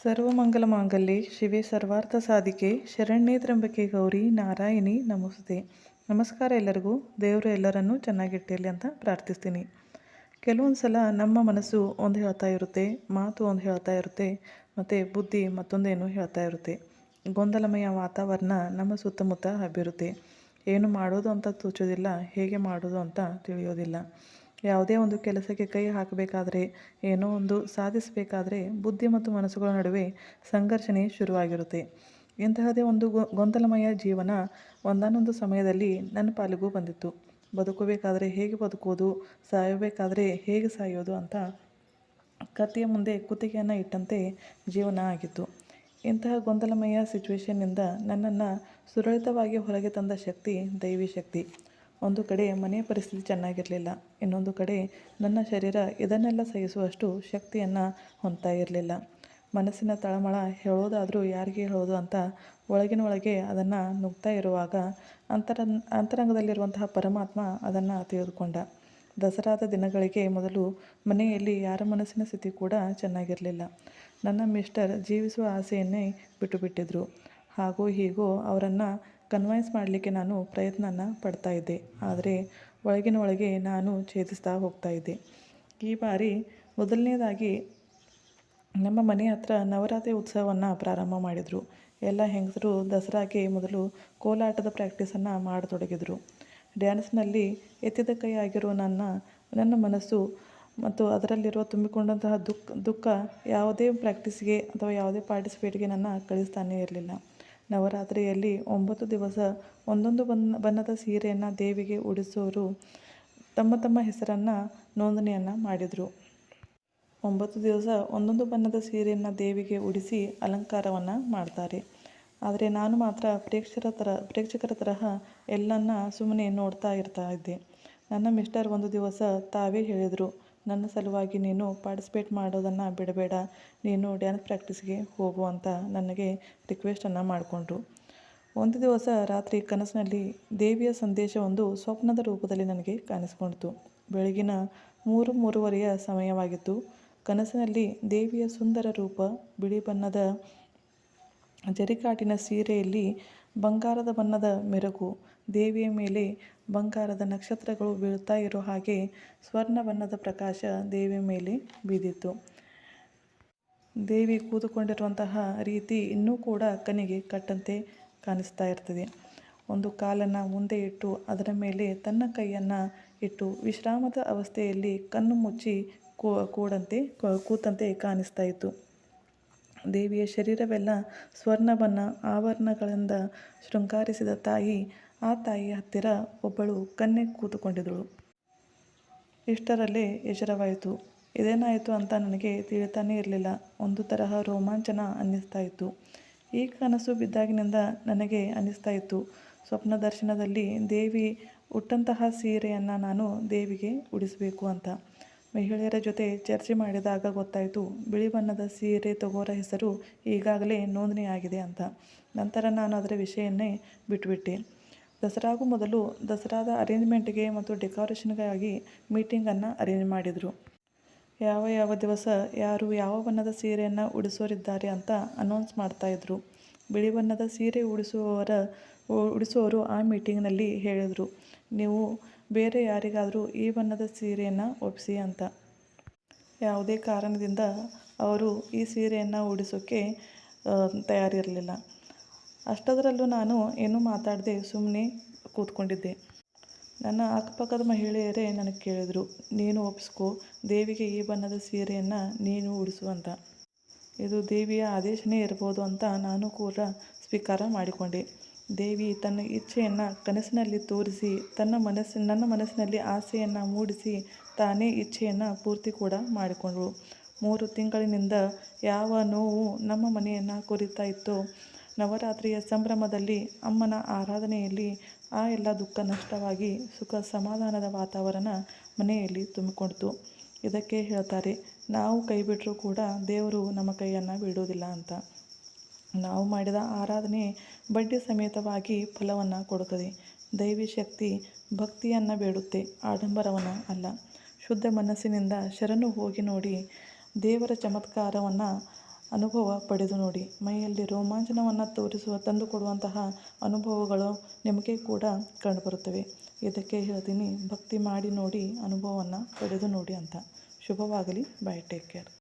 ಸರ್ವಮಂಗಲಮಾಂಗಲ್ಯೆ ಶಿವೆ ಸರ್ವಾರ್ಥ ಸಾಧಿಕೆ ಶರಣ್ಯೇ ತ್ರ್ಯಂಬಕೆ ಗೌರಿ ನಾರಾಯಣಿ ನಮಸ್ತೆ. ನಮಸ್ಕಾರ ಎಲ್ಲರಿಗೂ. ದೇವರು ಎಲ್ಲರನ್ನೂ ಚೆನ್ನಾಗಿಟ್ಟಿರಲಿ ಅಂತ ಪ್ರಾರ್ಥಿಸ್ತೀನಿ. ಕೆಲವೊಂದು ಸಲ ನಮ್ಮ ಮನಸ್ಸು ಒಂದು ಹೇಳ್ತಾ ಇರುತ್ತೆ, ಮಾತು ಒಂದು ಹೇಳ್ತಾ ಇರುತ್ತೆ, ಮತ್ತು ಬುದ್ಧಿ ಮತ್ತೊಂದೇನು ಹೇಳ್ತಾ ಇರುತ್ತೆ. ಗೊಂದಲಮಯ ವಾತಾವರಣ ನಮ್ಮ ಸುತ್ತಮುತ್ತ ಹಬ್ಬಿರುತ್ತೆ. ಏನು ಮಾಡೋದು ಅಂತ ತೋಚೋದಿಲ್ಲ, ಹೇಗೆ ಮಾಡೋದು ಅಂತ ತಿಳಿಯೋದಿಲ್ಲ. ಯಾವುದೇ ಒಂದು ಕೆಲಸಕ್ಕೆ ಕೈ ಹಾಕಬೇಕಾದ್ರೆ, ಏನೋ ಒಂದು ಸಾಧಿಸಬೇಕಾದ್ರೆ ಬುದ್ಧಿ ಮತ್ತು ಮನಸ್ಸುಗಳ ನಡುವೆ ಸಂಘರ್ಷಣೆ ಶುರುವಾಗಿರುತ್ತೆ. ಇಂತಹದೇ ಒಂದು ಗೊಂದಲಮಯ ಜೀವನ ಒಂದಾನೊಂದು ಸಮಯದಲ್ಲಿ ನನ್ನ ಪಾಲಿಗೂ ಬಂದಿತ್ತು. ಬದುಕಬೇಕಾದ್ರೆ ಹೇಗೆ ಬದುಕೋದು, ಸಾಯಬೇಕಾದ್ರೆ ಹೇಗೆ ಸಾಯೋದು ಅಂತ ಕತ್ತಿಯ ಮುಂದೆ ಕುತ್ತಿಗೆಯನ್ನು ಇಟ್ಟಂತೆ ಜೀವನ ಆಗಿತ್ತು. ಇಂತಹ ಗೊಂದಲಮಯ ಸಿಚುವೇಶನ್ನಿಂದ ನನ್ನನ್ನು ಸುರಳಿತವಾಗಿ ಹೊರಗೆ ತಂದ ಶಕ್ತಿ ದೈವಿ ಶಕ್ತಿ. ಒಂದು ಕಡೆ ಮನೆಯ ಪರಿಸ್ಥಿತಿ ಚೆನ್ನಾಗಿರಲಿಲ್ಲ, ಇನ್ನೊಂದು ಕಡೆ ನನ್ನ ಶರೀರ ಇದನ್ನೆಲ್ಲ ಸಹಿಸುವಷ್ಟು ಶಕ್ತಿಯನ್ನು ಹೊಂದ್ತಾ ಇರಲಿಲ್ಲ. ಮನಸ್ಸಿನ ತಳಮಳ ಹೇಳೋದಾದರೂ ಯಾರಿಗೆ ಹೇಳೋದು ಅಂತ ಒಳಗಿನ ಒಳಗೆ ಅದನ್ನು ನುಗ್ತಾ ಇರುವಾಗ ಅಂತರಂಗದಲ್ಲಿರುವಂತಹ ಪರಮಾತ್ಮ ಅದನ್ನು ತಿಳಿದುಕೊಂಡ. ದಸರಾದ ದಿನಗಳಿಗೆ ಮೊದಲು ಮನೆಯಲ್ಲಿ ಯಾರ ಮನಸ್ಸಿನ ಸ್ಥಿತಿ ಕೂಡ ಚೆನ್ನಾಗಿರಲಿಲ್ಲ. ನನ್ನ ಮಿಸ್ಟರ್ ಜೀವಿಸುವ ಆಸೆಯನ್ನೇ ಬಿಟ್ಟುಬಿಟ್ಟಿದ್ರು. ಹಾಗೂ ಹೀಗೂ ಅವರನ್ನು ಕನ್ವಿನ್ಸ್ ಮಾಡಲಿಕ್ಕೆ ನಾನು ಪ್ರಯತ್ನನ ಪಡ್ತಾ ಇದ್ದೆ. ಆದರೆ ಒಳಗಿನ ಒಳಗೆ ನಾನು ಛೇದಿಸ್ತಾ ಹೋಗ್ತಾ ಇದ್ದೆ. ಈ ಬಾರಿ ಮೊದಲನೇದಾಗಿ ನಮ್ಮ ಮನೆ ಹತ್ರ ನವರಾತ್ರಿ ಉತ್ಸವವನ್ನು ಪ್ರಾರಂಭ ಮಾಡಿದರು. ಎಲ್ಲ ಹೆಂಗಸರು ದಸರಾಗೆ ಮೊದಲು ಕೋಲಾಟದ ಪ್ರಾಕ್ಟೀಸನ್ನು ಮಾಡತೊಡಗಿದರು. ಡ್ಯಾನ್ಸ್ನಲ್ಲಿ ಎತ್ತಿದ ಕೈ ಆಗಿರೋ ನನ್ನ ಮನಸ್ಸು ಮತ್ತು ಅದರಲ್ಲಿರುವ ತುಂಬಿಕೊಂಡಂತಹ ದುಃಖ ಯಾವುದೇ ಪ್ರಾಕ್ಟೀಸ್ಗೆ ಅಥವಾ ಯಾವುದೇ ಪಾರ್ಟಿಸಿಪೇಟ್ಗೆ ನನ್ನ ಕಳಿಸ್ತಾನೇ ಇರಲಿಲ್ಲ. ನವರಾತ್ರಿಯಲ್ಲಿ 9 ದಿವಸ ಒಂದೊಂದು ಬಣ್ಣದ ಸೀರೆಯನ್ನು ದೇವಿಗೆ ಉಡಿಸೋರು ತಮ್ಮ ತಮ್ಮ ಹೆಸರನ್ನು ನೋಂದಣಿಯನ್ನು ಮಾಡಿದರು. 9 ದಿವಸ ಒಂದೊಂದು ಬಣ್ಣದ ಸೀರೆಯನ್ನು ದೇವಿಗೆ ಉಡಿಸಿ ಅಲಂಕಾರವನ್ನು ಮಾಡ್ತಾರೆ. ಆದರೆ ನಾನು ಮಾತ್ರ ಪ್ರೇಕ್ಷಕರ ತರಹ ಎಲ್ಲನ್ನ ಸುಮ್ಮನೆ ನೋಡ್ತಾ ಇರ್ತಾ ಇದ್ದೆ. ನನ್ನ ಮಿಸ್ಟರ್ ಒಂದು ದಿವಸ ತಾವೇ ಹೇಳಿದರು, ನನ್ನ ಸಲುವಾಗಿ ನೀನು ಪಾರ್ಟಿಸಿಪೇಟ್ ಮಾಡೋದನ್ನು ಬಿಡಬೇಡ, ನೀನು ಡ್ಯಾನ್ಸ್ ಪ್ರಾಕ್ಟೀಸ್ಗೆ ಹೋಗು ಅಂತ ನನಗೆ ರಿಕ್ವೆಸ್ಟನ್ನು ಮಾಡಿಕೊಂಡ್ರು. ಒಂದು ದಿವಸ ರಾತ್ರಿ ಕನಸಿನಲ್ಲಿ ದೇವಿಯ ಸಂದೇಶವೊಂದು ಸ್ವಪ್ನದ ರೂಪದಲ್ಲಿ ನನಗೆ ಕಾಣಿಸಿಕೊಂಡಿತು. ಬೆಳಗಿನ 3:30 ಸಮಯವಾಗಿತ್ತು. ಕನಸಿನಲ್ಲಿ ದೇವಿಯ ಸುಂದರ ರೂಪ, ಬಿಳಿ ಬಣ್ಣದ ಜರಿಕಾಟಿನ ಸೀರೆಯಲ್ಲಿ ಬಂಗಾರದ ಬಣ್ಣದ ಮೆರುಗು, ದೇವಿಯ ಮೇಲೆ ಬಂಗಾರದ ನಕ್ಷತ್ರಗಳು ಬೀಳ್ತಾ ಇರೋ ಹಾಗೆ ಸ್ವರ್ಣ ಬಣ್ಣದ ಪ್ರಕಾಶ ದೇವಿಯ ಮೇಲೆ ಬಿದ್ದಿತ್ತು. ದೇವಿ ಕೂತುಕೊಂಡಿರುವಂತಹ ರೀತಿ ಇನ್ನೂ ಕೂಡ ಕಣ್ಣಿಗೆ ಕಟ್ಟಂತೆ ಕಾಣಿಸ್ತಾ ಇರ್ತದೆ. ಒಂದು ಕಾಲನ್ನು ಮುಂದೆ ಇಟ್ಟು ಅದರ ಮೇಲೆ ತನ್ನ ಕೈಯನ್ನು ಇಟ್ಟು ವಿಶ್ರಾಮದ ಅವಸ್ಥೆಯಲ್ಲಿ ಕಣ್ಣು ಮುಚ್ಚಿ ಕೂತಂತೆ ಕಾಣಿಸ್ತಾ ಇತ್ತು. ದೇವಿಯ ಶರೀರವೆಲ್ಲ ಸ್ವರ್ಣ ಬಣ್ಣ ಆಭರಣಗಳಿಂದ ಶೃಂಗಾರಿಸಿದ ತಾಯಿ, ಆ ತಾಯಿಯ ಹತ್ತಿರ ಒಬ್ಬಳು ಕನ್ಯೆ ಕೂತುಕೊಂಡಿದ್ದಳು. ಇಷ್ಟರಲ್ಲೇ ಎಚ್ಚರವಾಯಿತು. ಇದೇನಾಯಿತು ಅಂತ ನನಗೆ ತಿಳಿತಾನೇ ಇರಲಿಲ್ಲ. ಒಂದು ತರಹ ರೋಮಾಂಚನ ಅನ್ನಿಸ್ತಾ ಇತ್ತು. ಈ ಕನಸು ಬಿದ್ದಾಗಿನಿಂದ ನನಗೆ ಅನ್ನಿಸ್ತಾ ಇತ್ತು, ಸ್ವಪ್ನ ದರ್ಶನದಲ್ಲಿ ದೇವಿ ಉಟ್ಟಂತಹ ಸೀರೆಯನ್ನು ನಾನು ದೇವಿಗೆ ಉಡಿಸಬೇಕು ಅಂತ. ಮಹಿಳೆಯರ ಜೊತೆ ಚರ್ಚೆ ಮಾಡಿದಾಗ ಗೊತ್ತಾಯಿತು, ಬಿಳಿ ಬಣ್ಣದ ಸೀರೆ ತಗೋರ ಹೆಸರು ಈಗಾಗಲೇ ನೋಂದಣಿ ಆಗಿದೆ ಅಂತ. ನಂತರ ನಾನು ಅದರ ವಿಷಯನ್ನೇ ಬಿಟ್ಟುಬಿಟ್ಟೆ. ದಸರಾಗೂ ಮೊದಲು ದಸರಾದ ಅರೇಂಜ್ಮೆಂಟ್ಗೆ ಮತ್ತು ಡೆಕೋರೇಷನ್ಗಾಗಿ ಮೀಟಿಂಗನ್ನು ಅರೇಂಜ್ ಮಾಡಿದರು. ಯಾವ ದಿವಸ ಯಾರು ಯಾವ ಬಣ್ಣದ ಸೀರೆಯನ್ನು ಉಡಿಸೋರಿದ್ದಾರೆ ಅಂತ ಅನೌನ್ಸ್ ಮಾಡ್ತಾಯಿದ್ರು. ಬಿಳಿ ಬಣ್ಣದ ಸೀರೆ ಉಡಿಸುವವರು ಆ ಮೀಟಿಂಗ್ನಲ್ಲಿ ಹೇಳಿದರು, ನೀವು ಬೇರೆ ಯಾರಿಗಾದರೂ ಈ ಬಣ್ಣದ ಸೀರೆಯನ್ನು ಒಪ್ಪಿಸಿ ಅಂತ. ಯಾವುದೇ ಕಾರಣದಿಂದ ಅವರು ಈ ಸೀರೆಯನ್ನು ಉಡಿಸೋಕ್ಕೆ ತಯಾರಿರಲಿಲ್ಲ. ಅಷ್ಟದರಲ್ಲೂ ನಾನು ಏನೂ ಮಾತಾಡದೆ ಸುಮ್ಮನೆ ಕೂತ್ಕೊಂಡಿದ್ದೆ. ನನ್ನ ಅಕ್ಕಪಕ್ಕದ ಮಹಿಳೆಯರೇ ನನಗೆ ಕೇಳಿದರು, ನೀನು ಒಪ್ಪಿಸ್ಕೋ, ದೇವಿಗೆ ಈ ಬಣ್ಣದ ಸೀರೆಯನ್ನು ನೀನು ಉಡಿಸು ಅಂತ. ಇದು ದೇವಿಯ ಆದೇಶನೇ ಇರ್ಬೋದು ಅಂತ ನಾನು ಕೂಡ ಸ್ವೀಕಾರ ಮಾಡಿಕೊಂಡೆ. ದೇವಿ ತನ್ನ ಇಚ್ಛೆಯನ್ನು ಕನಸಿನಲ್ಲಿ ತೋರಿಸಿ ನನ್ನ ಮನಸ್ಸಿನಲ್ಲಿ ಆಸೆಯನ್ನು ಮೂಡಿಸಿ ತಾನೇ ಇಚ್ಛೆಯನ್ನು ಪೂರ್ತಿ ಕೂಡ ಮಾಡಿಕೊಂಡಳು. 3 ತಿಂಗಳಿನಿಂದ ಯಾವ ನೋವು ನಮ್ಮ ಮನೆಯನ್ನು ಕೊರಿತಾ ಇತ್ತೋ, ನವರಾತ್ರಿಯ ಸಂಭ್ರಮದಲ್ಲಿ ಅಮ್ಮನ ಆರಾಧನೆಯಲ್ಲಿ ಆ ಎಲ್ಲ ದುಃಖ ನಷ್ಟವಾಗಿ ಸುಖ ಸಮಾಧಾನದ ವಾತಾವರಣ ಮನೆಯಲ್ಲಿ ತುಂಬಿಕೊಂಡಿತು. ಇದಕ್ಕೆ ಹೇಳ್ತಾರೆ, ನಾವು ಕೈ ಬಿಟ್ಟರೂ ಕೂಡ ದೇವರು ನಮ್ಮ ಕೈಯನ್ನು ಬಿಡೋದಿಲ್ಲ ಅಂತ. ನಾವು ಮಾಡಿದ ಆರಾಧನೆ ಬಡ್ಡಿ ಸಮೇತವಾಗಿ ಫಲವನ್ನು ಕೊಡುತ್ತದೆ. ದೈವಿ ಶಕ್ತಿ ಭಕ್ತಿಯನ್ನು ಬೇಡುತ್ತೆ, ಆಡಂಬರವನ್ನು ಅಲ್ಲ. ಶುದ್ಧ ಮನಸ್ಸಿನಿಂದ ಶರಣು ಹೋಗಿ ನೋಡಿ, ದೇವರ ಚಮತ್ಕಾರವನ್ನು ಅನುಭವ ಪಡೆದು ನೋಡಿ. ಮೈಯಲ್ಲಿ ರೋಮಾಂಚನವನ್ನು ತಂದುಕೊಡುವಂತಹ ಅನುಭವಗಳು ನಿಮಗೆ ಕೂಡ ಕಂಡುಬರುತ್ತವೆ. ಇದಕ್ಕೆ ಹೇಳ್ತೀನಿ, ಭಕ್ತಿ ಮಾಡಿ ನೋಡಿ, ಅನುಭವವನ್ನು ಪಡೆದು ನೋಡಿ ಅಂತ. ಶುಭವಾಗಲಿ. ಬಾಯ್. Take care.